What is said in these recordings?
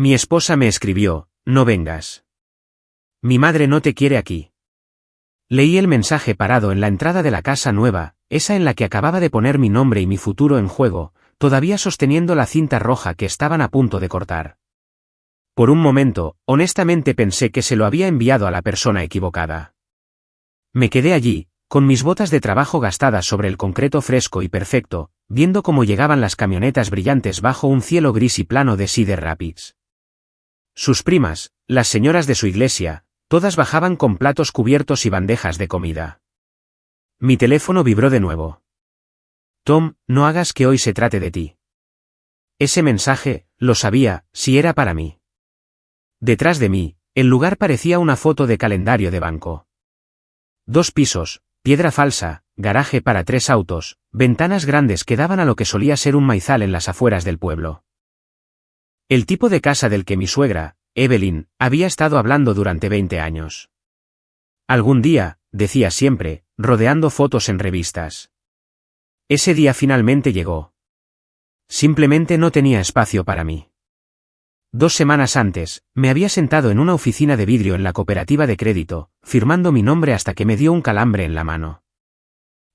Mi esposa me escribió, no vengas. Mi madre no te quiere aquí. Leí el mensaje parado en la entrada de la casa nueva, esa en la que acababa de poner mi nombre y mi futuro en juego, todavía sosteniendo la cinta roja que estaban a punto de cortar. Por un momento, honestamente pensé que se lo había enviado a la persona equivocada. Me quedé allí, con mis botas de trabajo gastadas sobre el concreto fresco y perfecto, viendo cómo llegaban las camionetas brillantes bajo un cielo gris y plano de Cedar Rapids. Sus primas, las señoras de su iglesia, todas bajaban con platos cubiertos y bandejas de comida. Mi teléfono vibró de nuevo. Tom, no hagas que hoy se trate de ti. Ese mensaje, lo sabía, si era para mí. Detrás de mí, el lugar parecía una foto de calendario de banco. 2 pisos, piedra falsa, garaje para 3 autos, ventanas grandes que daban a lo que solía ser un maizal en las afueras del pueblo. El tipo de casa del que mi suegra, Evelyn, había estado hablando durante 20 años. Algún día, decía siempre, rodeando fotos en revistas. Ese día finalmente llegó. Simplemente no tenía espacio para mí. 2 semanas antes, me había sentado en una oficina de vidrio en la cooperativa de crédito, firmando mi nombre hasta que me dio un calambre en la mano.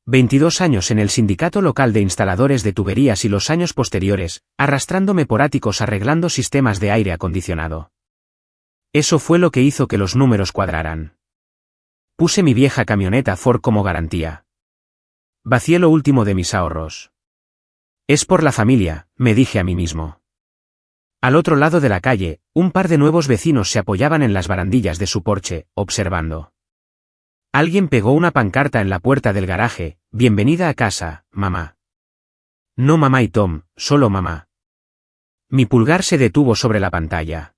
22 años en el sindicato local de instaladores de tuberías y los años posteriores, arrastrándome por áticos arreglando sistemas de aire acondicionado. Eso fue lo que hizo que los números cuadraran. Puse mi vieja camioneta Ford como garantía. Vacié lo último de mis ahorros. Es por la familia, me dije a mí mismo. Al otro lado de la calle, un par de nuevos vecinos se apoyaban en las barandillas de su porche, observando. Alguien pegó una pancarta en la puerta del garaje, bienvenida a casa, mamá. No mamá y Tom, solo mamá. Mi pulgar se detuvo sobre la pantalla.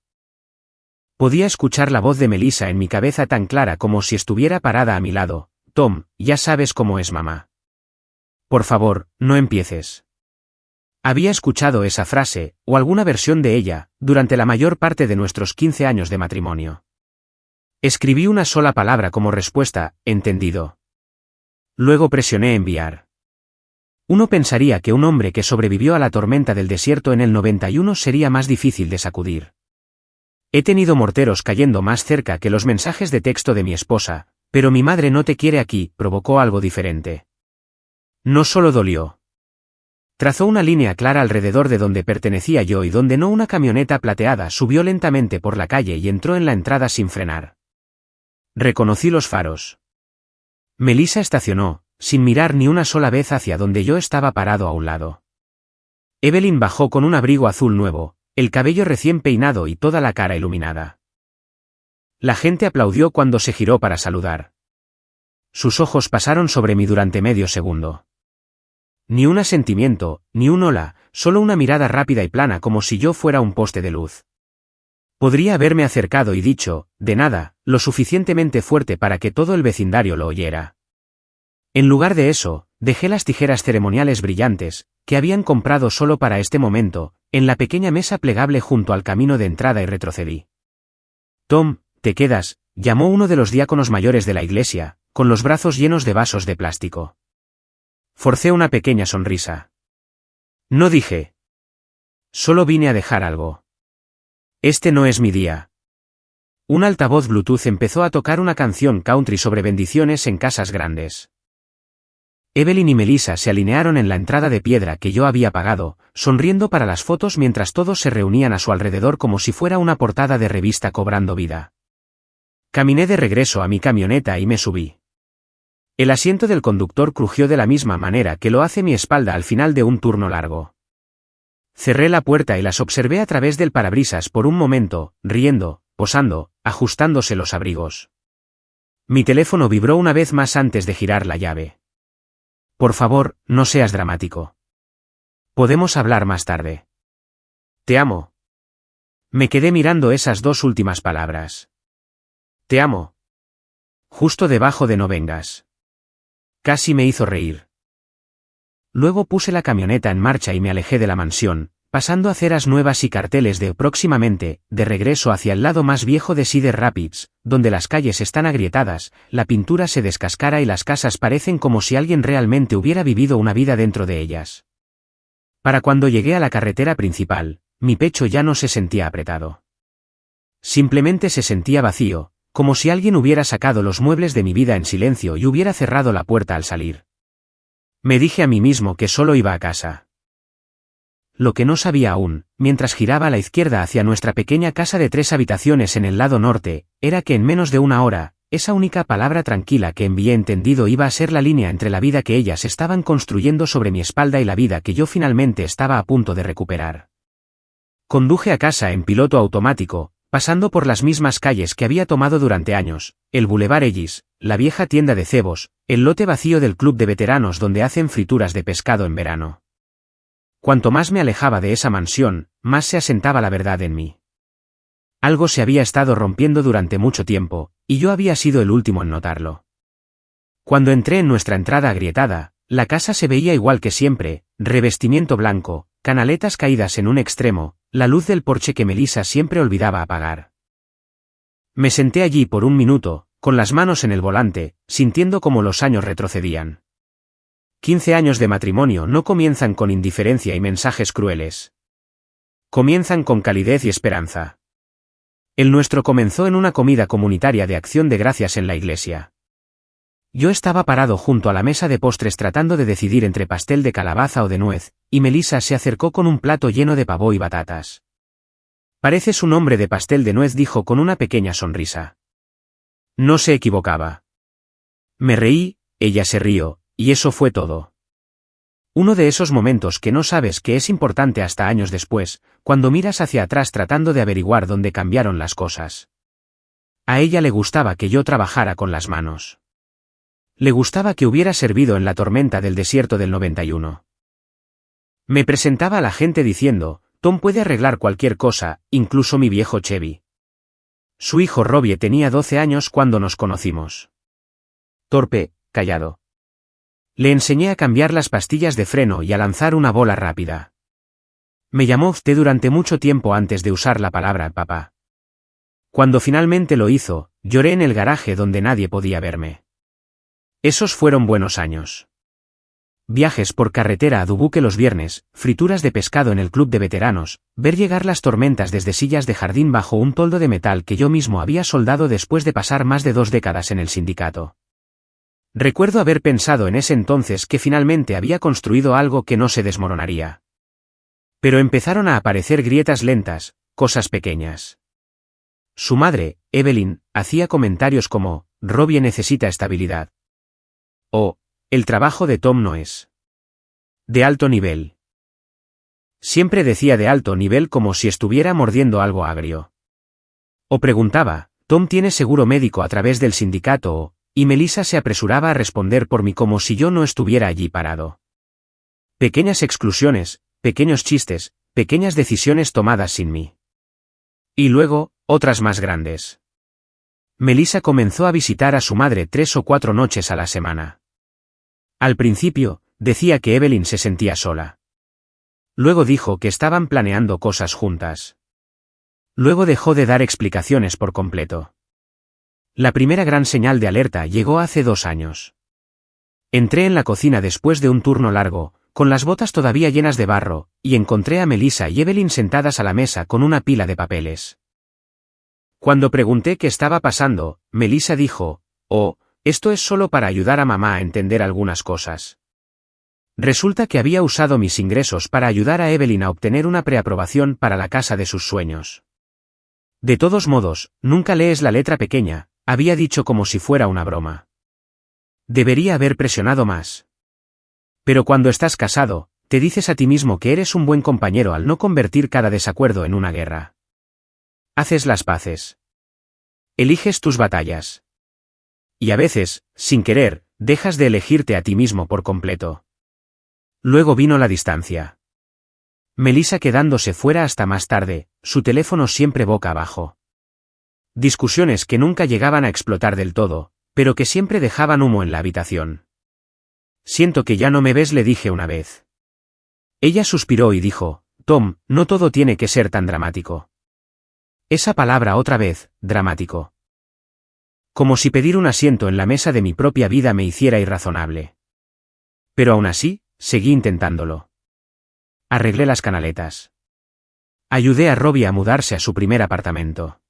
Podía escuchar la voz de Melissa en mi cabeza tan clara como si estuviera parada a mi lado. Tom, ya sabes cómo es mamá. Por favor, no empieces. Había escuchado esa frase, o alguna versión de ella, durante la mayor parte de nuestros 15 años de matrimonio. Escribí una sola palabra como respuesta, entendido. Luego presioné enviar. Uno pensaría que un hombre que sobrevivió a la tormenta del desierto en el 91 sería más difícil de sacudir. He tenido morteros cayendo más cerca que los mensajes de texto de mi esposa, pero mi madre no te quiere aquí, provocó algo diferente. No solo dolió. Trazó una línea clara alrededor de donde pertenecía yo y donde no una camioneta plateada subió lentamente por la calle y entró en la entrada sin frenar. Reconocí los faros. Melissa estacionó, sin mirar ni una sola vez hacia donde yo estaba parado a un lado. Evelyn bajó con un abrigo azul nuevo, el cabello recién peinado y toda la cara iluminada. La gente aplaudió cuando se giró para saludar. Sus ojos pasaron sobre mí durante medio segundo. Ni un asentimiento, ni un hola, solo una mirada rápida y plana como si yo fuera un poste de luz. Podría haberme acercado y dicho, de nada, lo suficientemente fuerte para que todo el vecindario lo oyera. En lugar de eso, dejé las tijeras ceremoniales brillantes, que habían comprado solo para este momento, en la pequeña mesa plegable junto al camino de entrada y retrocedí. Tom, ¿te quedas?, llamó uno de los diáconos mayores de la iglesia, con los brazos llenos de vasos de plástico. Forcé una pequeña sonrisa. No dije. Solo vine a dejar algo. Este no es mi día. Un altavoz Bluetooth empezó a tocar una canción country sobre bendiciones en casas grandes. Evelyn y Melissa se alinearon en la entrada de piedra que yo había pagado, sonriendo para las fotos mientras todos se reunían a su alrededor como si fuera una portada de revista cobrando vida. Caminé de regreso a mi camioneta y me subí. El asiento del conductor crujió de la misma manera que lo hace mi espalda al final de un turno largo. Cerré la puerta y las observé a través del parabrisas por un momento, riendo, posando, ajustándose los abrigos. Mi teléfono vibró una vez más antes de girar la llave. Por favor, no seas dramático. Podemos hablar más tarde. Te amo. Me quedé mirando esas 2 últimas palabras. Te amo. Justo debajo de no vengas. Casi me hizo reír. Luego puse la camioneta en marcha y me alejé de la mansión, pasando aceras nuevas y carteles de próximamente, de regreso hacia el lado más viejo de Cedar Rapids, donde las calles están agrietadas, la pintura se descascara y las casas parecen como si alguien realmente hubiera vivido una vida dentro de ellas. Para cuando llegué a la carretera principal, mi pecho ya no se sentía apretado. Simplemente se sentía vacío, como si alguien hubiera sacado los muebles de mi vida en silencio y hubiera cerrado la puerta al salir. Me dije a mí mismo que solo iba a casa. Lo que no sabía aún, mientras giraba a la izquierda hacia nuestra pequeña casa de 3 habitaciones en el lado norte, era que en menos de una hora, esa única palabra tranquila que envié entendido iba a ser la línea entre la vida que ellas estaban construyendo sobre mi espalda y la vida que yo finalmente estaba a punto de recuperar. Conduje a casa en piloto automático, pasando por las mismas calles que había tomado durante años, el Boulevard Ellis, la vieja tienda de cebos, el lote vacío del club de veteranos donde hacen frituras de pescado en verano. Cuanto más me alejaba de esa mansión, más se asentaba la verdad en mí. Algo se había estado rompiendo durante mucho tiempo, y yo había sido el último en notarlo. Cuando entré en nuestra entrada agrietada, la casa se veía igual que siempre, revestimiento blanco, canaletas caídas en un extremo, la luz del porche que Melissa siempre olvidaba apagar. Me senté allí por un minuto, con las manos en el volante, sintiendo cómo los años retrocedían. 15 años de matrimonio no comienzan con indiferencia y mensajes crueles. Comienzan con calidez y esperanza. El nuestro comenzó en una comida comunitaria de acción de gracias en la iglesia. Yo estaba parado junto a la mesa de postres tratando de decidir entre pastel de calabaza o de nuez, y Melissa se acercó con un plato lleno de pavó y batatas. «Pareces un hombre de pastel de nuez», dijo con una pequeña sonrisa. No se equivocaba. Me reí, ella se rió, y eso fue todo. Uno de esos momentos que no sabes que es importante hasta años después, cuando miras hacia atrás tratando de averiguar dónde cambiaron las cosas. A ella le gustaba que yo trabajara con las manos. Le gustaba que hubiera servido en la tormenta del desierto del 91. Me presentaba a la gente diciendo, Tom puede arreglar cualquier cosa, incluso mi viejo Chevy. Su hijo Robbie tenía 12 años cuando nos conocimos. Torpe, callado. Le enseñé a cambiar las pastillas de freno y a lanzar una bola rápida. Me llamó usted durante mucho tiempo antes de usar la palabra papá. Cuando finalmente lo hizo, lloré en el garaje donde nadie podía verme. Esos fueron buenos años. Viajes por carretera a Dubuque los viernes, frituras de pescado en el club de veteranos, ver llegar las tormentas desde sillas de jardín bajo un toldo de metal que yo mismo había soldado después de pasar más de 2 décadas en el sindicato. Recuerdo haber pensado en ese entonces que finalmente había construido algo que no se desmoronaría. Pero empezaron a aparecer grietas lentas, cosas pequeñas. Su madre, Evelyn, hacía comentarios como, Robbie necesita estabilidad. O, el trabajo de Tom no es de alto nivel. Siempre decía de alto nivel como si estuviera mordiendo algo agrio. O preguntaba, Tom tiene seguro médico a través del sindicato y Melissa se apresuraba a responder por mí como si yo no estuviera allí parado. Pequeñas exclusiones, pequeños chistes, pequeñas decisiones tomadas sin mí. Y luego, otras más grandes. Melissa comenzó a visitar a su madre 3 o 4 noches a la semana. Al principio, decía que Evelyn se sentía sola. Luego dijo que estaban planeando cosas juntas. Luego dejó de dar explicaciones por completo. La primera gran señal de alerta llegó hace 2 años. Entré en la cocina después de un turno largo, con las botas todavía llenas de barro, y encontré a Melissa y Evelyn sentadas a la mesa con una pila de papeles. Cuando pregunté qué estaba pasando, Melissa dijo, «Oh, esto es solo para ayudar a mamá a entender algunas cosas». Resulta que había usado mis ingresos para ayudar a Evelyn a obtener una preaprobación para la casa de sus sueños. De todos modos, nunca lees la letra pequeña, había dicho como si fuera una broma. Debería haber presionado más. Pero cuando estás casado, te dices a ti mismo que eres un buen compañero al no convertir cada desacuerdo en una guerra. Haces las paces. Eliges tus batallas. Y a veces, sin querer, dejas de elegirte a ti mismo por completo. Luego vino la distancia. Melissa quedándose fuera hasta más tarde, su teléfono siempre boca abajo. Discusiones que nunca llegaban a explotar del todo, pero que siempre dejaban humo en la habitación. «Siento que ya no me ves», le dije una vez. Ella suspiró y dijo, «Tom, no todo tiene que ser tan dramático». Esa palabra otra vez, dramático. Como si pedir un asiento en la mesa de mi propia vida me hiciera irrazonable. Pero aún así, seguí intentándolo. Arreglé las canaletas. Ayudé a Robbie a mudarse a su primer apartamento.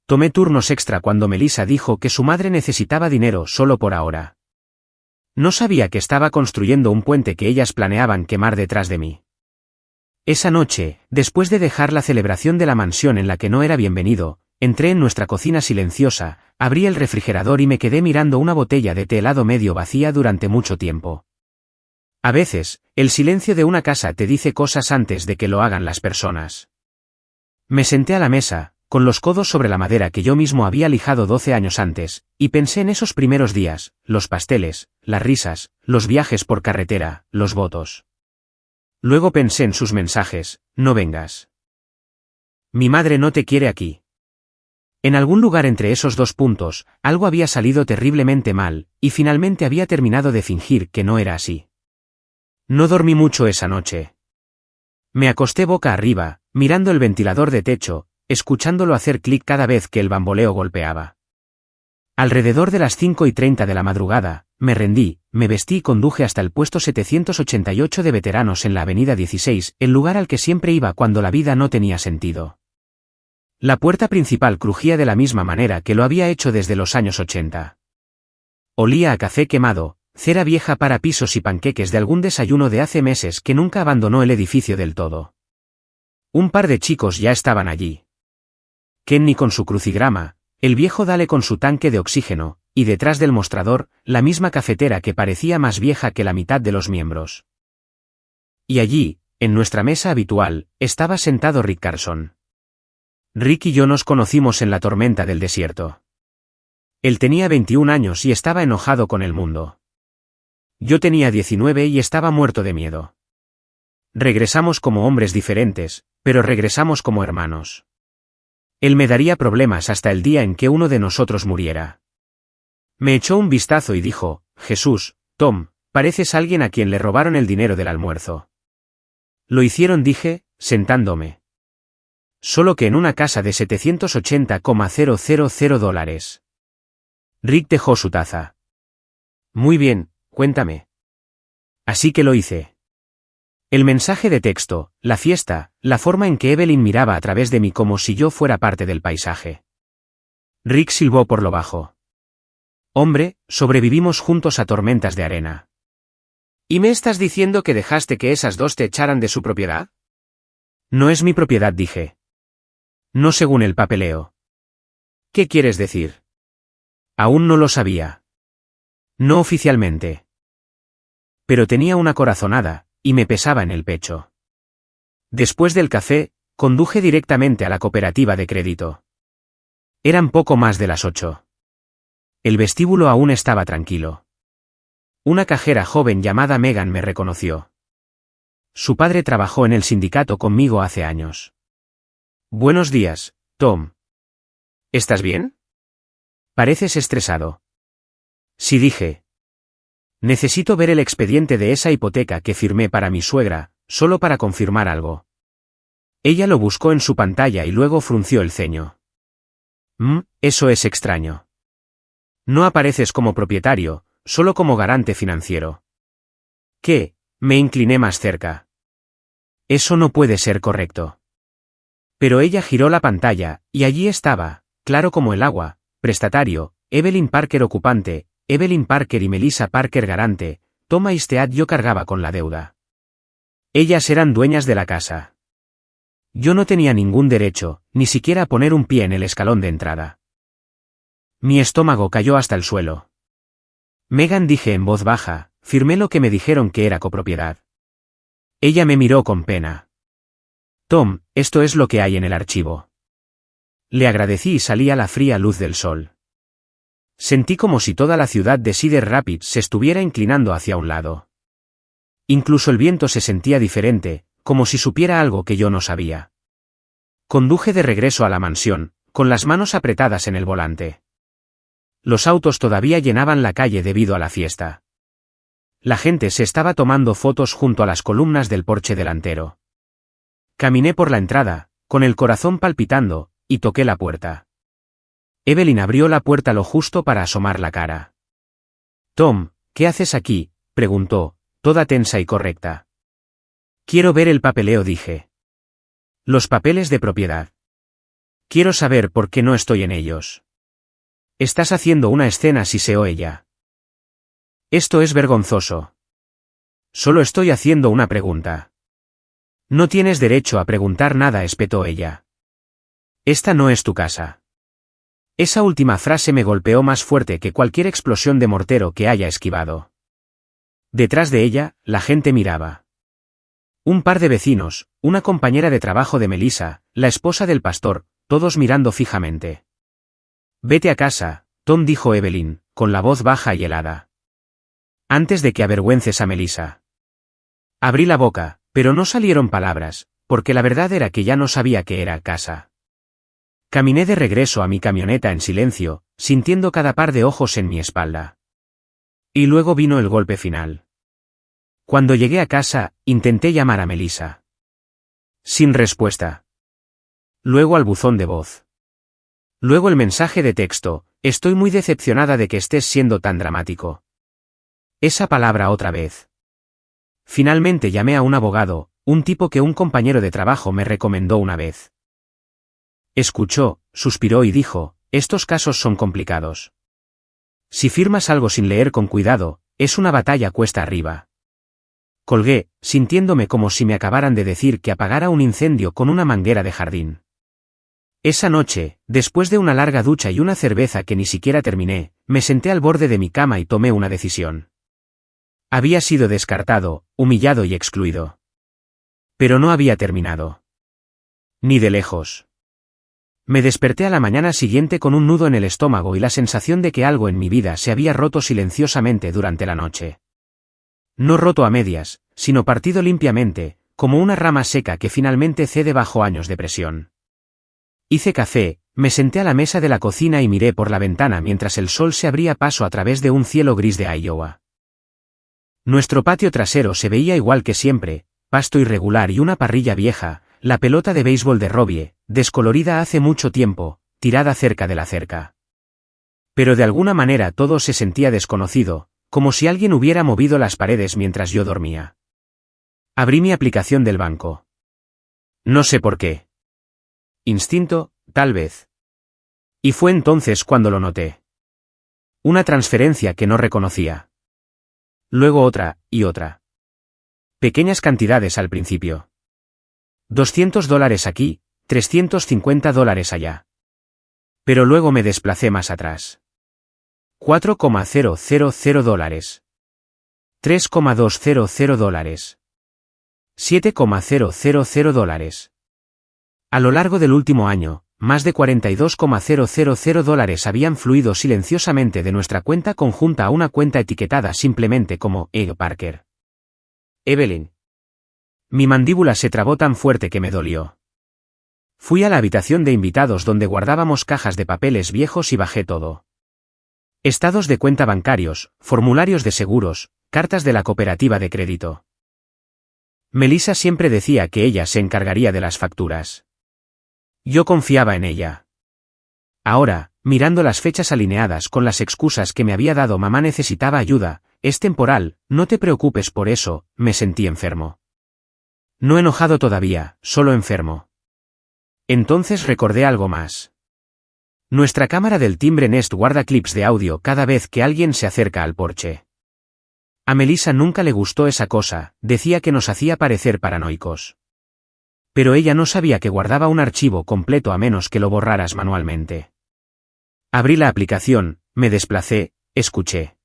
Tomé turnos extra cuando Melissa dijo que su madre necesitaba dinero solo por ahora. No sabía que estaba construyendo un puente que ellas planeaban quemar detrás de mí. Esa noche, después de dejar la celebración de la mansión en la que no era bienvenido, entré en nuestra cocina silenciosa, abrí el refrigerador y me quedé mirando una botella de té helado medio vacía durante mucho tiempo. A veces, el silencio de una casa te dice cosas antes de que lo hagan las personas. Me senté a la mesa, con los codos sobre la madera que yo mismo había lijado 12 años antes, y pensé en esos primeros días, los pasteles, las risas, los viajes por carretera, los votos. Luego pensé en sus mensajes: no vengas. Mi madre no te quiere aquí. En algún lugar entre esos dos puntos, algo había salido terriblemente mal, y finalmente había terminado de fingir que no era así. No dormí mucho esa noche. Me acosté boca arriba, mirando el ventilador de techo, escuchándolo hacer clic cada vez que el bamboleo golpeaba. Alrededor de las 5:30 de la madrugada, me rendí, me vestí y conduje hasta el puesto 788 de veteranos en la avenida 16, el lugar al que siempre iba cuando la vida no tenía sentido. La puerta principal crujía de la misma manera que lo había hecho desde los años 80. Olía a café quemado, cera vieja para pisos y panqueques de algún desayuno de hace meses que nunca abandonó el edificio del todo. Un par de chicos ya estaban allí. Kenny con su crucigrama, el viejo Dale con su tanque de oxígeno, y detrás del mostrador, la misma cafetera que parecía más vieja que la mitad de los miembros. Y allí, en nuestra mesa habitual, estaba sentado Rick Carson. Rick y yo nos conocimos en la tormenta del desierto. Él tenía 21 años y estaba enojado con el mundo. Yo tenía 19 y estaba muerto de miedo. Regresamos como hombres diferentes, pero regresamos como hermanos. Él me daría problemas hasta el día en que uno de nosotros muriera. Me echó un vistazo y dijo: Jesús, Tom, pareces alguien a quien le robaron el dinero del almuerzo. Lo hicieron, dije, sentándome. Solo que en una casa de $780,000. Rick dejó su taza. Muy bien, cuéntame. Así que lo hice. El mensaje de texto, la fiesta, la forma en que Evelyn miraba a través de mí como si yo fuera parte del paisaje. Rick silbó por lo bajo. Hombre, sobrevivimos juntos a tormentas de arena. ¿Y me estás diciendo que dejaste que esas dos te echaran de su propiedad? No es mi propiedad, dije. No según el papeleo. ¿Qué quieres decir? Aún no lo sabía. No oficialmente. Pero tenía una corazonada, y me pesaba en el pecho. Después del café, conduje directamente a la cooperativa de crédito. Eran poco más de las 8. El vestíbulo aún estaba tranquilo. Una cajera joven llamada Megan me reconoció. Su padre trabajó en el sindicato conmigo hace años. Buenos días, Tom. ¿Estás bien? Pareces estresado. Sí, dije. Necesito ver el expediente de esa hipoteca que firmé para mi suegra, solo para confirmar algo. Ella lo buscó en su pantalla y luego frunció el ceño. Eso es extraño. No apareces como propietario, solo como garante financiero. ¿Qué? Me incliné más cerca. Eso no puede ser correcto. Pero ella giró la pantalla, y allí estaba, claro como el agua: prestatario, Evelyn Parker ocupante, Evelyn Parker y Melissa Parker garante, Toma Istead. Yo cargaba con la deuda. Ellas eran dueñas de la casa. Yo no tenía ningún derecho, ni siquiera a poner un pie en el escalón de entrada. Mi estómago cayó hasta el suelo. Megan, dije en voz baja, firmé lo que me dijeron que era copropiedad. Ella me miró con pena. Tom, esto es lo que hay en el archivo. Le agradecí y salí a la fría luz del sol. Sentí como si toda la ciudad de Cedar Rapids se estuviera inclinando hacia un lado. Incluso el viento se sentía diferente, como si supiera algo que yo no sabía. Conduje de regreso a la mansión, con las manos apretadas en el volante. Los autos todavía llenaban la calle debido a la fiesta. La gente se estaba tomando fotos junto a las columnas del porche delantero. Caminé por la entrada, con el corazón palpitando, y toqué la puerta. Evelyn abrió la puerta lo justo para asomar la cara. Tom, ¿qué haces aquí?, preguntó, toda tensa y correcta. Quiero ver el papeleo, dije. Los papeles de propiedad. Quiero saber por qué no estoy en ellos. Estás haciendo una escena, siseó ella. Esto es vergonzoso. Solo estoy haciendo una pregunta. No tienes derecho a preguntar nada, espetó ella. Esta no es tu casa. Esa última frase me golpeó más fuerte que cualquier explosión de mortero que haya esquivado. Detrás de ella, la gente miraba. Un par de vecinos, una compañera de trabajo de Melissa, la esposa del pastor, todos mirando fijamente. Vete a casa, Tom, dijo Evelyn, con la voz baja y helada. Antes de que avergüences a Melissa. Abrí la boca, pero no salieron palabras, porque la verdad era que ya no sabía qué era casa. Caminé de regreso a mi camioneta en silencio, sintiendo cada par de ojos en mi espalda. Y luego vino el golpe final. Cuando llegué a casa, intenté llamar a Melissa. Sin respuesta. Luego al buzón de voz. Luego el mensaje de texto: estoy muy decepcionada de que estés siendo tan dramático. Esa palabra otra vez. Finalmente llamé a un abogado, un tipo que un compañero de trabajo me recomendó una vez. Escuchó, suspiró y dijo: estos casos son complicados. Si firmas algo sin leer con cuidado, es una batalla cuesta arriba. Colgué, sintiéndome como si me acabaran de decir que apagara un incendio con una manguera de jardín. Esa noche, después de una larga ducha y una cerveza que ni siquiera terminé, me senté al borde de mi cama y tomé una decisión. Había sido descartado, humillado y excluido. Pero no había terminado. Ni de lejos. Me desperté a la mañana siguiente con un nudo en el estómago y la sensación de que algo en mi vida se había roto silenciosamente durante la noche. No roto a medias, sino partido limpiamente, como una rama seca que finalmente cede bajo años de presión. Hice café, me senté a la mesa de la cocina y miré por la ventana mientras el sol se abría paso a través de un cielo gris de Iowa. Nuestro patio trasero se veía igual que siempre, pasto irregular y una parrilla vieja, la pelota de béisbol de Robbie, descolorida hace mucho tiempo, tirada cerca de la cerca. Pero de alguna manera todo se sentía desconocido, como si alguien hubiera movido las paredes mientras yo dormía. Abrí mi aplicación del banco. No sé por qué. Instinto, tal vez. Y fue entonces cuando lo noté. Una transferencia que no reconocía. Luego otra, y otra. Pequeñas cantidades al principio. $200 aquí, $350 allá. Pero luego me desplacé más atrás. $4,000, $3,200, $7,000. A lo largo del último año, más de $42,000 habían fluido silenciosamente de nuestra cuenta conjunta a una cuenta etiquetada simplemente como Egg Parker. Evelyn. Mi mandíbula se trabó tan fuerte que me dolió. Fui a la habitación de invitados donde guardábamos cajas de papeles viejos y bajé todo. Estados de cuenta bancarios, formularios de seguros, cartas de la cooperativa de crédito. Melissa siempre decía que ella se encargaría de las facturas. Yo confiaba en ella. Ahora, mirando las fechas alineadas con las excusas que me había dado mamá, necesitaba ayuda, es temporal, no te preocupes por eso, me sentí enfermo. No enojado todavía, solo enfermo. Entonces recordé algo más. Nuestra cámara del timbre Nest guarda clips de audio cada vez que alguien se acerca al porche. A Melissa nunca le gustó esa cosa, decía que nos hacía parecer paranoicos. Pero ella no sabía que guardaba un archivo completo a menos que lo borraras manualmente. Abrí la aplicación, me desplacé, escuché.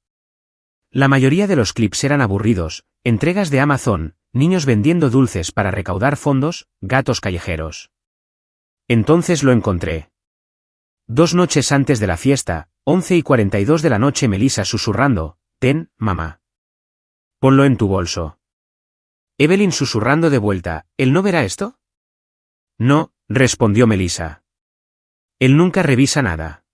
La mayoría de los clips eran aburridos, entregas de Amazon, niños vendiendo dulces para recaudar fondos, gatos callejeros. Entonces lo encontré. 2 noches antes de la fiesta, 11:42 de la noche, Melissa susurrando: ten, mamá. Ponlo en tu bolso. Evelyn susurrando de vuelta: ¿él no verá esto? No, respondió Melissa. Él nunca revisa nada.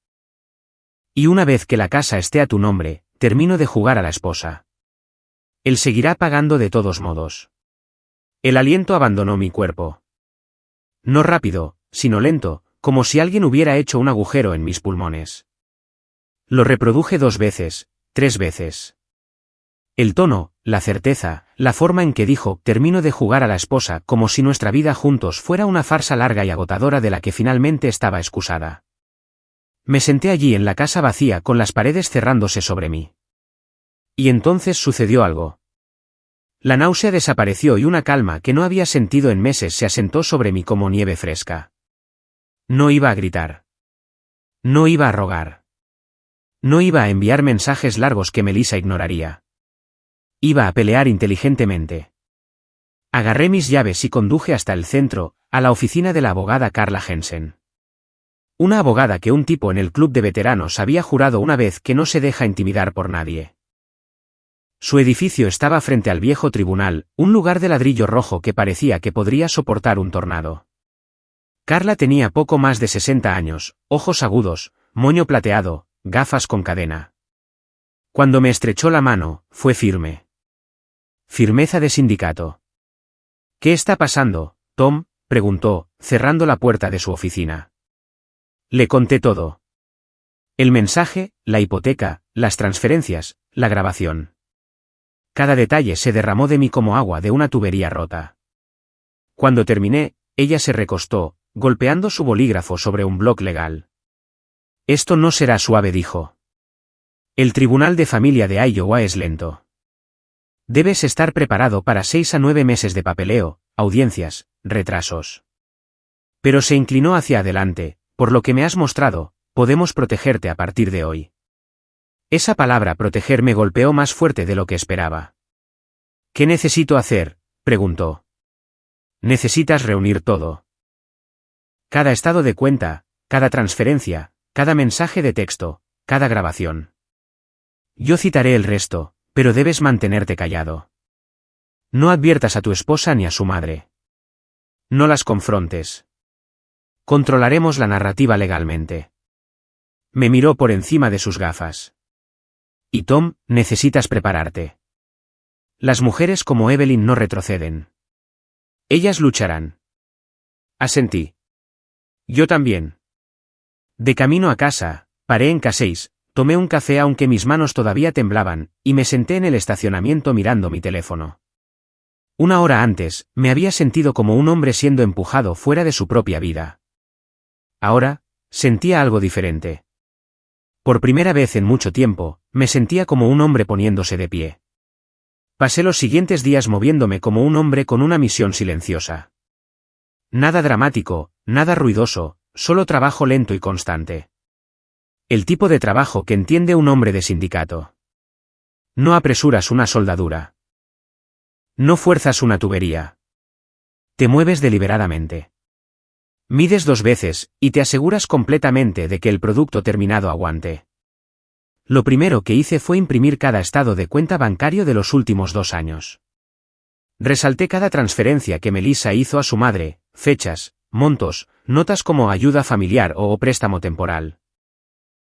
Y una vez que la casa esté a tu nombre, termino de jugar a la esposa. Él seguirá pagando de todos modos. El aliento abandonó mi cuerpo. No rápido, sino lento, como si alguien hubiera hecho un agujero en mis pulmones. Lo reproduje 2 veces, 3 veces. El tono, la certeza, la forma en que dijo, termino de jugar a la esposa, como si nuestra vida juntos fuera una farsa larga y agotadora de la que finalmente estaba excusada. Me senté allí en la casa vacía con las paredes cerrándose sobre mí. Y entonces sucedió algo. La náusea desapareció y una calma que no había sentido en meses se asentó sobre mí como nieve fresca. No iba a gritar. No iba a rogar. No iba a enviar mensajes largos que Melissa ignoraría. Iba a pelear inteligentemente. Agarré mis llaves y conduje hasta el centro, a la oficina de la abogada Carla Jensen. Una abogada que un tipo en el club de veteranos había jurado una vez que no se deja intimidar por nadie. Su edificio estaba frente al viejo tribunal, un lugar de ladrillo rojo que parecía que podría soportar un tornado. Carla tenía poco más de 60 años, ojos agudos, moño plateado, gafas con cadena. Cuando me estrechó la mano, fue firme. Firmeza de sindicato. ¿Qué está pasando, Tom?, preguntó, cerrando la puerta de su oficina. Le conté todo. El mensaje, la hipoteca, las transferencias, la grabación. Cada detalle se derramó de mí como agua de una tubería rota. Cuando terminé, ella se recostó, golpeando su bolígrafo sobre un bloc legal. Esto no será suave, dijo. El Tribunal de Familia de Iowa es lento. Debes estar preparado para 6 a 9 meses de papeleo, audiencias, retrasos. Pero se inclinó hacia adelante, por lo que me has mostrado, podemos protegerte a partir de hoy. Esa palabra proteger me golpeó más fuerte de lo que esperaba. ¿Qué necesito hacer?, preguntó. Necesitas reunir todo. Cada estado de cuenta, cada transferencia, cada mensaje de texto, cada grabación. Yo citaré el resto, pero debes mantenerte callado. No adviertas a tu esposa ni a su madre. No las confrontes. Controlaremos la narrativa legalmente. Me miró por encima de sus gafas. Y Tom, necesitas prepararte. Las mujeres como Evelyn no retroceden. Ellas lucharán. Asentí. Yo también. De camino a casa, paré en Casey's, tomé un café aunque mis manos todavía temblaban, y me senté en el estacionamiento mirando mi teléfono. Una hora antes, me había sentido como un hombre siendo empujado fuera de su propia vida. Ahora, sentía algo diferente. Por primera vez en mucho tiempo, me sentía como un hombre poniéndose de pie. Pasé los siguientes días moviéndome como un hombre con una misión silenciosa. Nada dramático, nada ruidoso, solo trabajo lento y constante. El tipo de trabajo que entiende un hombre de sindicato. No apresuras una soldadura. No fuerzas una tubería. Te mueves deliberadamente. Mides 2 veces, y te aseguras completamente de que el producto terminado aguante. Lo primero que hice fue imprimir cada estado de cuenta bancario de los últimos 2 años. Resalté cada transferencia que Melissa hizo a su madre, fechas, montos, notas como ayuda familiar o préstamo temporal.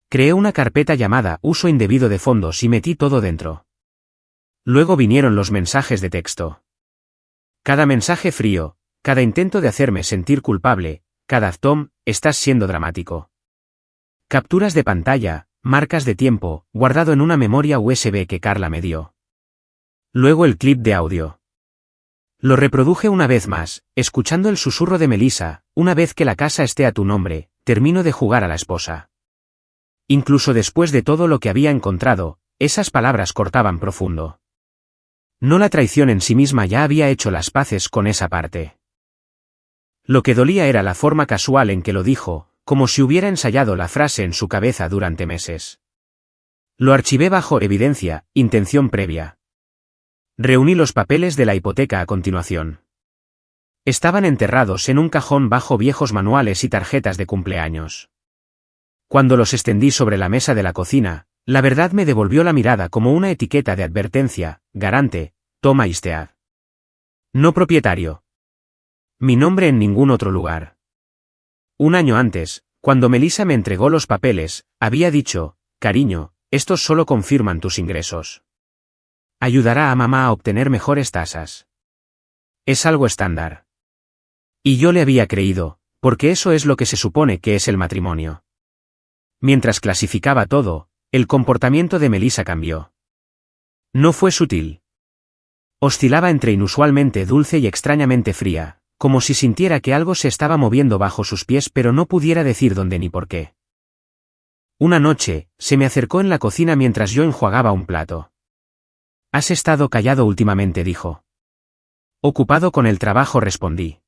Creé una carpeta llamada Uso indebido de fondos y metí todo dentro. Luego vinieron los mensajes de texto. Cada mensaje frío, cada intento de hacerme sentir culpable, cada Tom, estás siendo dramático. Capturas de pantalla, marcas de tiempo, guardado en una memoria USB que Carla me dio. Luego el clip de audio. Lo reproduje una vez más, escuchando el susurro de Melissa, una vez que la casa esté a tu nombre, termino de jugar a la esposa. Incluso después de todo lo que había encontrado, esas palabras cortaban profundo. No la traición en sí misma ya había hecho las paces con esa parte. Lo que dolía era la forma casual en que lo dijo, como si hubiera ensayado la frase en su cabeza durante meses. Lo archivé bajo evidencia, intención previa. Reuní los papeles de la hipoteca a continuación. Estaban enterrados en un cajón bajo viejos manuales y tarjetas de cumpleaños. Cuando los extendí sobre la mesa de la cocina, la verdad me devolvió la mirada como una etiqueta de advertencia, garante, toma Istead. No propietario. Mi nombre en ningún otro lugar. Un año antes, cuando Melissa me entregó los papeles, había dicho, cariño, estos solo confirman tus ingresos. Ayudará a mamá a obtener mejores tasas. Es algo estándar. Y yo le había creído, porque eso es lo que se supone que es el matrimonio. Mientras clasificaba todo, el comportamiento de Melissa cambió. No fue sutil. Oscilaba entre inusualmente dulce y extrañamente fría, como si sintiera que algo se estaba moviendo bajo sus pies pero no pudiera decir dónde ni por qué. Una noche, se me acercó en la cocina mientras yo enjuagaba un plato. «Has estado callado últimamente», dijo. «Ocupado con el trabajo», respondí.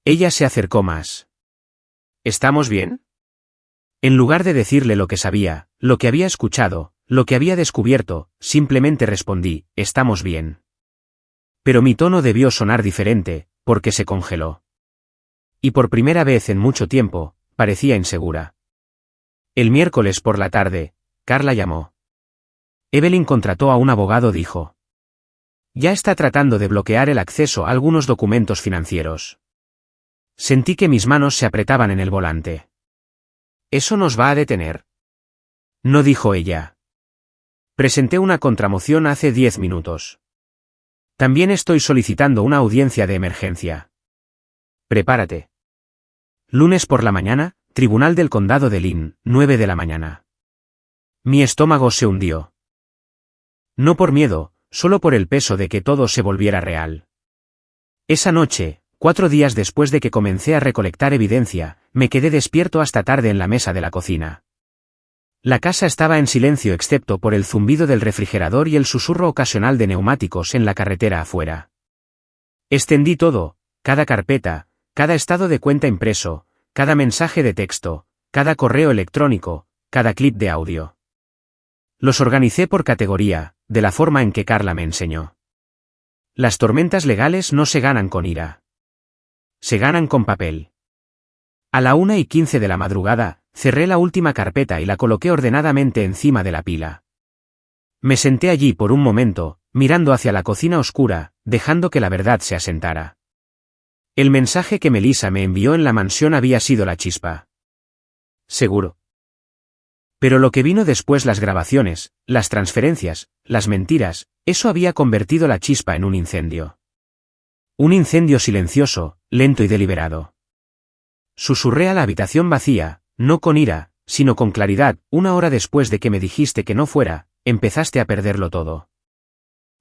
Ella se acercó más. «¿Estamos bien?» En lugar de decirle lo que sabía, lo que había escuchado, lo que había descubierto, simplemente respondí, «Estamos bien». Pero mi tono debió sonar diferente, porque se congeló. Y por primera vez en mucho tiempo, parecía insegura. El miércoles por la tarde, Carla llamó. Evelyn contrató a un abogado, dijo. Ya está tratando de bloquear el acceso a algunos documentos financieros. Sentí que mis manos se apretaban en el volante. ¿Eso nos va a detener? No, dijo ella. Presenté una contramoción hace 10 minutos. También estoy solicitando una audiencia de emergencia. Prepárate. Lunes por la mañana, Tribunal del Condado de Lynn, 9 de la mañana. Mi estómago se hundió. No por miedo, solo por el peso de que todo se volviera real. Esa noche, 4 días después de que comencé a recolectar evidencia, me quedé despierto hasta tarde en la mesa de la cocina. La casa estaba en silencio excepto por el zumbido del refrigerador y el susurro ocasional de neumáticos en la carretera afuera. Extendí todo, cada carpeta, cada estado de cuenta impreso, cada mensaje de texto, cada correo electrónico, cada clip de audio. Los organicé por categoría, de la forma en que Carla me enseñó. Las tormentas legales no se ganan con ira. Se ganan con papel. A la 1:15 de la madrugada, cerré la última carpeta y la coloqué ordenadamente encima de la pila. Me senté allí por un momento, mirando hacia la cocina oscura, dejando que la verdad se asentara. El mensaje que Melissa me envió en la mansión había sido la chispa. Seguro. Pero lo que vino después, las grabaciones, las transferencias, las mentiras, eso había convertido la chispa en un incendio. Un incendio silencioso, lento y deliberado. Susurré a la habitación vacía, no con ira, sino con claridad. 1 hora después de que me dijiste que no fuera, empezaste a perderlo todo.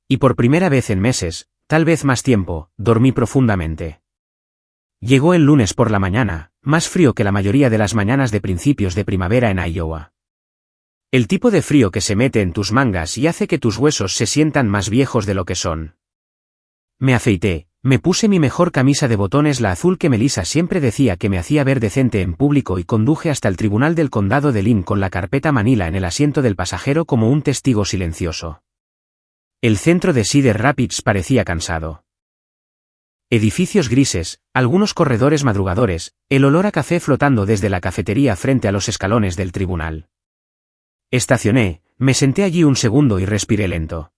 Y por primera vez en meses, tal vez más tiempo, dormí profundamente. Llegó el lunes por la mañana, más frío que la mayoría de las mañanas de principios de primavera en Iowa. El tipo de frío que se mete en tus mangas y hace que tus huesos se sientan más viejos de lo que son. Me afeité, me puse mi mejor camisa de botones, la azul que Melissa siempre decía que me hacía ver decente en público, y conduje hasta el Tribunal del Condado de Lynn con la carpeta manila en el asiento del pasajero como un testigo silencioso. El centro de Cedar Rapids parecía cansado. Edificios grises, algunos corredores madrugadores, el olor a café flotando desde la cafetería frente a los escalones del tribunal. Estacioné, me senté allí un segundo y respiré lento.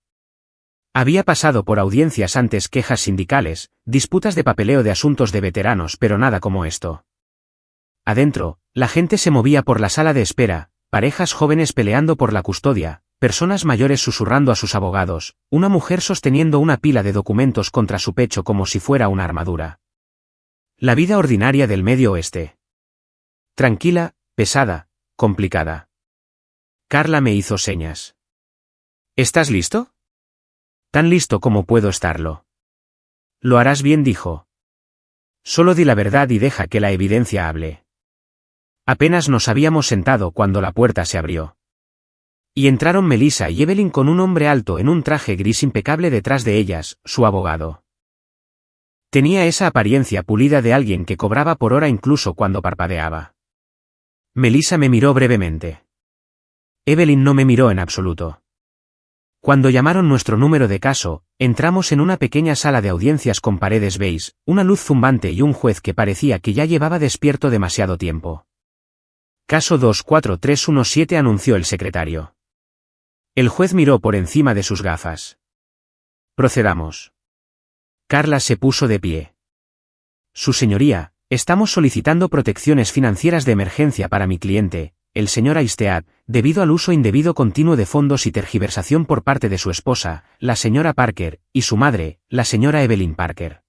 Había pasado por audiencias antes, quejas sindicales, disputas de papeleo de asuntos de veteranos, pero nada como esto. Adentro, la gente se movía por la sala de espera, parejas jóvenes peleando por la custodia, personas mayores susurrando a sus abogados, una mujer sosteniendo una pila de documentos contra su pecho como si fuera una armadura. La vida ordinaria del Medio Oeste. Tranquila, pesada, complicada. Carla me hizo señas. ¿Estás listo? Tan listo como puedo estarlo. Lo harás bien, dijo. Solo di la verdad y deja que la evidencia hable. Apenas nos habíamos sentado cuando la puerta se abrió. Y entraron Melissa y Evelyn con un hombre alto en un traje gris impecable detrás de ellas, su abogado. Tenía esa apariencia pulida de alguien que cobraba por hora incluso cuando parpadeaba. Melissa me miró brevemente. Evelyn no me miró en absoluto. Cuando llamaron nuestro número de caso, entramos en una pequeña sala de audiencias con paredes beige, una luz zumbante y un juez que parecía que ya llevaba despierto demasiado tiempo. Caso 24317, anunció el secretario. El juez miró por encima de sus gafas. Procedamos. Carla se puso de pie. Su señoría, estamos solicitando protecciones financieras de emergencia para mi cliente, el señor Aistead, debido al uso indebido continuo de fondos y tergiversación por parte de su esposa, la señora Parker, y su madre, la señora Evelyn Parker.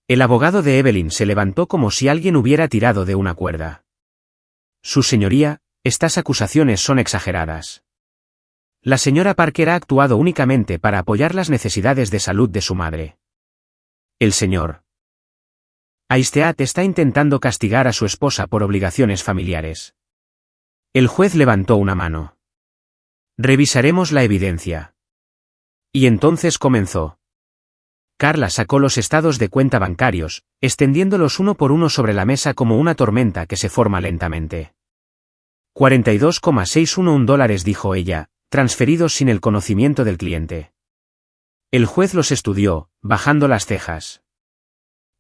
El abogado de Evelyn se levantó como si alguien hubiera tirado de una cuerda. Su señoría, estas acusaciones son exageradas. La señora Parker ha actuado únicamente para apoyar las necesidades de salud de su madre. El señor Eistead está intentando castigar a su esposa por obligaciones familiares. El juez levantó una mano. Revisaremos la evidencia. Y entonces comenzó. Carla sacó los estados de cuenta bancarios, extendiéndolos uno por uno sobre la mesa como una tormenta que se forma lentamente. $42,611, dijo ella, transferidos sin el conocimiento del cliente. El juez los estudió, bajando las cejas.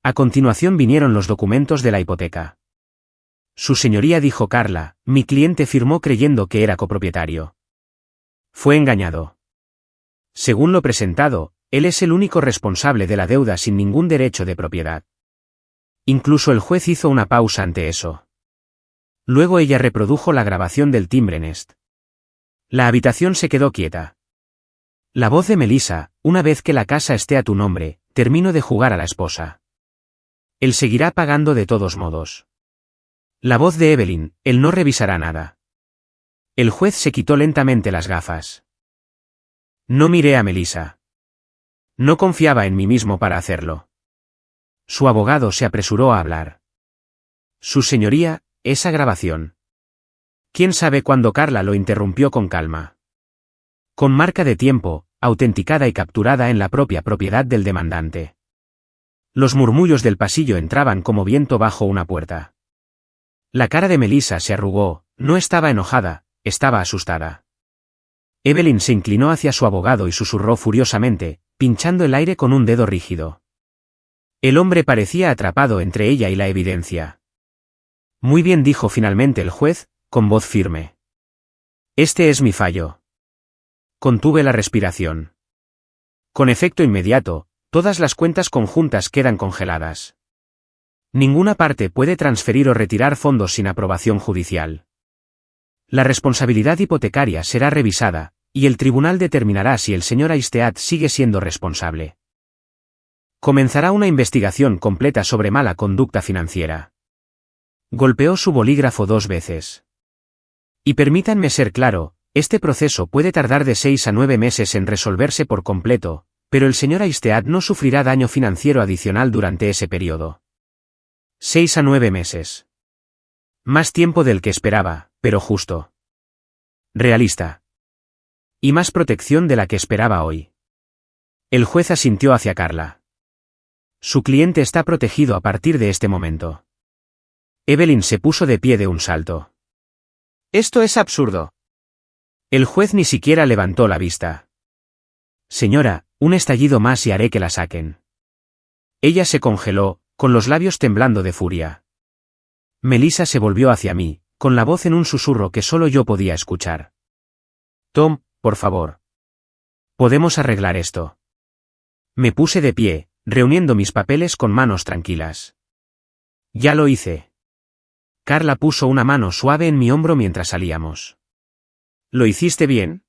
A continuación vinieron los documentos de la hipoteca. Su señoría, dijo Carla, mi cliente firmó creyendo que era copropietario. Fue engañado. Según lo presentado, él es el único responsable de la deuda sin ningún derecho de propiedad. Incluso el juez hizo una pausa ante eso. Luego ella reprodujo la grabación del timbre Nest. La habitación se quedó quieta. La voz de Melissa, una vez que la casa esté a tu nombre, termino de jugar a la esposa. Él seguirá pagando de todos modos. La voz de Evelyn, él no revisará nada. El juez se quitó lentamente las gafas. No miré a Melissa. No confiaba en mí mismo para hacerlo. Su abogado se apresuró a hablar. Su señoría, esa grabación. ¿Quién sabe cuándo? Carla lo interrumpió con calma. Con marca de tiempo, autenticada y capturada en la propia propiedad del demandante. Los murmullos del pasillo entraban como viento bajo una puerta. La cara de Melissa se arrugó, no estaba enojada, estaba asustada. Evelyn se inclinó hacia su abogado y susurró furiosamente, pinchando el aire con un dedo rígido. El hombre parecía atrapado entre ella y la evidencia. Muy bien, dijo finalmente el juez, con voz firme. Este es mi fallo. Contuve la respiración. Con efecto inmediato, todas las cuentas conjuntas quedan congeladas. Ninguna parte puede transferir o retirar fondos sin aprobación judicial. La responsabilidad hipotecaria será revisada, y el tribunal determinará si el señor Eistead sigue siendo responsable. Comenzará una investigación completa sobre mala conducta financiera. Golpeó su bolígrafo 2 veces. Y permítanme ser claro, este proceso puede tardar de 6 a 9 meses en resolverse por completo, pero el señor Eistead no sufrirá daño financiero adicional durante ese periodo. 6 a 9 meses. Más tiempo del que esperaba, pero justo. Realista. Y más protección de la que esperaba hoy. El juez asintió hacia Carla. Su cliente está protegido a partir de este momento. Evelyn se puso de pie de un salto. Esto es absurdo. El juez ni siquiera levantó la vista. Señora, un estallido más y haré que la saquen. Ella se congeló, con los labios temblando de furia. Melissa se volvió hacia mí, con la voz en un susurro que solo yo podía escuchar. Tom, por favor. Podemos arreglar esto. Me puse de pie, reuniendo mis papeles con manos tranquilas. Ya lo hice. Carla puso una mano suave en mi hombro mientras salíamos. ¿Lo hiciste bien?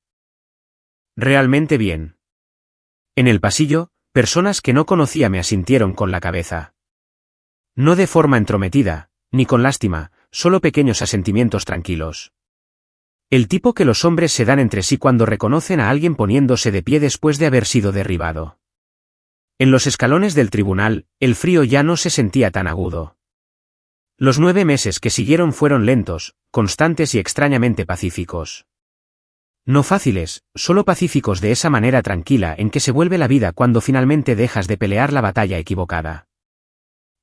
Realmente bien. En el pasillo, personas que no conocía me asintieron con la cabeza. No de forma entrometida, ni con lástima, solo pequeños asentimientos tranquilos. El tipo que los hombres se dan entre sí cuando reconocen a alguien poniéndose de pie después de haber sido derribado. En los escalones del tribunal, el frío ya no se sentía tan agudo. Los 9 meses que siguieron fueron lentos, constantes y extrañamente pacíficos. No fáciles, solo pacíficos de esa manera tranquila en que se vuelve la vida cuando finalmente dejas de pelear la batalla equivocada.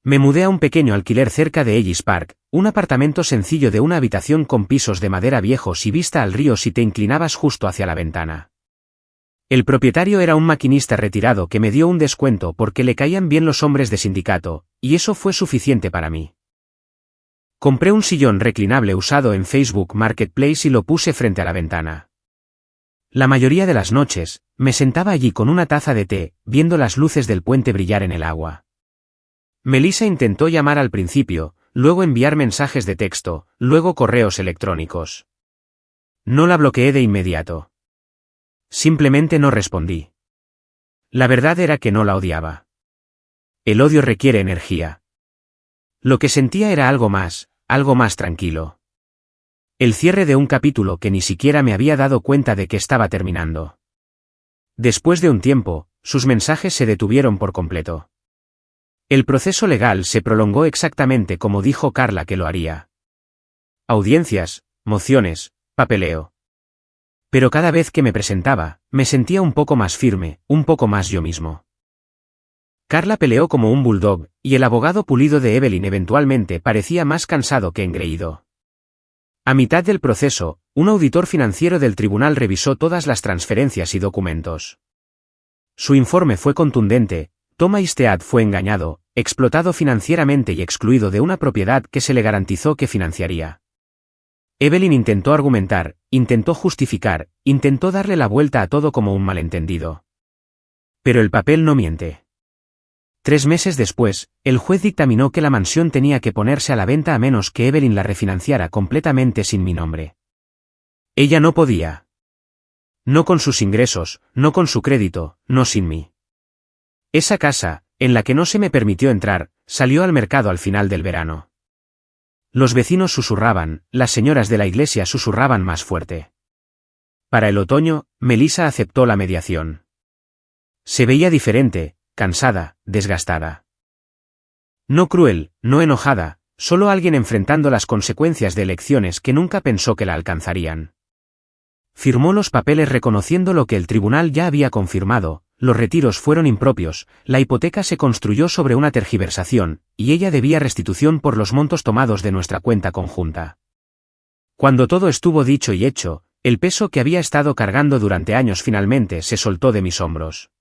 Me mudé a un pequeño alquiler cerca de Ellis Park, un apartamento sencillo de una habitación con pisos de madera viejos y vista al río si te inclinabas justo hacia la ventana. El propietario era un maquinista retirado que me dio un descuento porque le caían bien los hombres de sindicato, y eso fue suficiente para mí. Compré un sillón reclinable usado en Facebook Marketplace y lo puse frente a la ventana. La mayoría de las noches, me sentaba allí con una taza de té, viendo las luces del puente brillar en el agua. Melissa intentó llamar al principio, luego enviar mensajes de texto, luego correos electrónicos. No la bloqueé de inmediato. Simplemente no respondí. La verdad era que no la odiaba. El odio requiere energía. Lo que sentía era algo más tranquilo. El cierre de un capítulo que ni siquiera me había dado cuenta de que estaba terminando. Después de un tiempo, sus mensajes se detuvieron por completo. El proceso legal se prolongó exactamente como dijo Carla que lo haría. Audiencias, mociones, papeleo. Pero cada vez que me presentaba, me sentía un poco más firme, un poco más yo mismo. Carla peleó como un bulldog, y el abogado pulido de Evelyn eventualmente parecía más cansado que engreído. A mitad del proceso, un auditor financiero del tribunal revisó todas las transferencias y documentos. Su informe fue contundente: Tom Eistead fue engañado, explotado financieramente y excluido de una propiedad que se le garantizó que financiaría. Evelyn intentó argumentar, intentó justificar, intentó darle la vuelta a todo como un malentendido. Pero el papel no miente. 3 meses después, el juez dictaminó que la mansión tenía que ponerse a la venta a menos que Evelyn la refinanciara completamente sin mi nombre. Ella no podía. No con sus ingresos, no con su crédito, no sin mí. Esa casa, en la que no se me permitió entrar, salió al mercado al final del verano. Los vecinos susurraban, las señoras de la iglesia susurraban más fuerte. Para el otoño, Melissa aceptó la mediación. Se veía diferente, cansada, desgastada. No cruel, no enojada, solo alguien enfrentando las consecuencias de elecciones que nunca pensó que la alcanzarían. Firmó los papeles reconociendo lo que el tribunal ya había confirmado: los retiros fueron impropios, la hipoteca se construyó sobre una tergiversación, y ella debía restitución por los montos tomados de nuestra cuenta conjunta. Cuando todo estuvo dicho y hecho, el peso que había estado cargando durante años finalmente se soltó de mis hombros.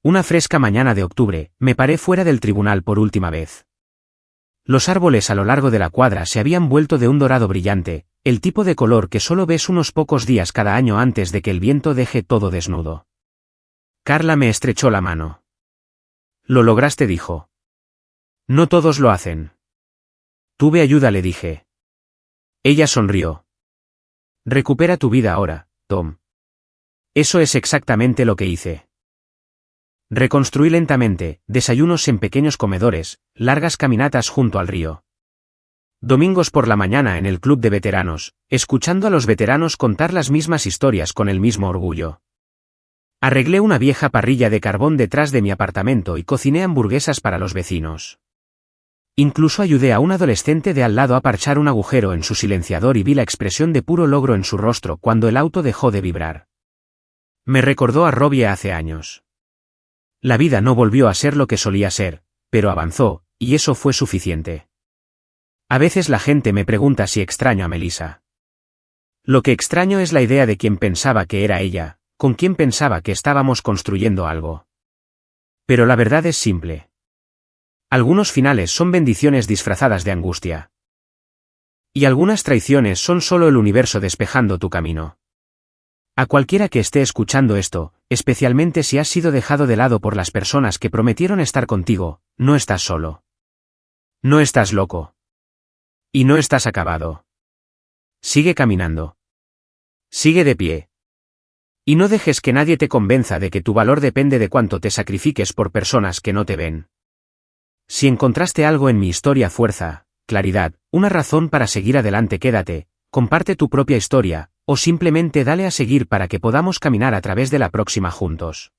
Una fresca mañana de octubre, me paré fuera del tribunal por última vez. Los árboles a lo largo de la cuadra se habían vuelto de un dorado brillante, el tipo de color que solo ves unos pocos días cada año antes de que el viento deje todo desnudo. Carla me estrechó la mano. «Lo lograste», dijo. «No todos lo hacen». «Tuve ayuda», le dije. Ella sonrió. «Recupera tu vida ahora, Tom». Eso es exactamente lo que hice. Reconstruí lentamente, desayunos en pequeños comedores, largas caminatas junto al río. Domingos por la mañana en el club de veteranos, escuchando a los veteranos contar las mismas historias con el mismo orgullo. Arreglé una vieja parrilla de carbón detrás de mi apartamento y cociné hamburguesas para los vecinos. Incluso ayudé a un adolescente de al lado a parchar un agujero en su silenciador y vi la expresión de puro logro en su rostro cuando el auto dejó de vibrar. Me recordó a Robbie hace años. La vida no volvió a ser lo que solía ser, pero avanzó, y eso fue suficiente. A veces la gente me pregunta si extraño a Melissa. Lo que extraño es la idea de quién pensaba que era ella, con quién pensaba que estábamos construyendo algo. Pero la verdad es simple. Algunos finales son bendiciones disfrazadas de angustia. Y algunas traiciones son solo el universo despejando tu camino. A cualquiera que esté escuchando esto, especialmente si has sido dejado de lado por las personas que prometieron estar contigo, no estás solo. No estás loco. Y no estás acabado. Sigue caminando. Sigue de pie. Y no dejes que nadie te convenza de que tu valor depende de cuánto te sacrifiques por personas que no te ven. Si encontraste algo en mi historia: fuerza, claridad, una razón para seguir adelante, quédate, comparte tu propia historia, o simplemente dale a seguir para que podamos caminar a través de la próxima juntos.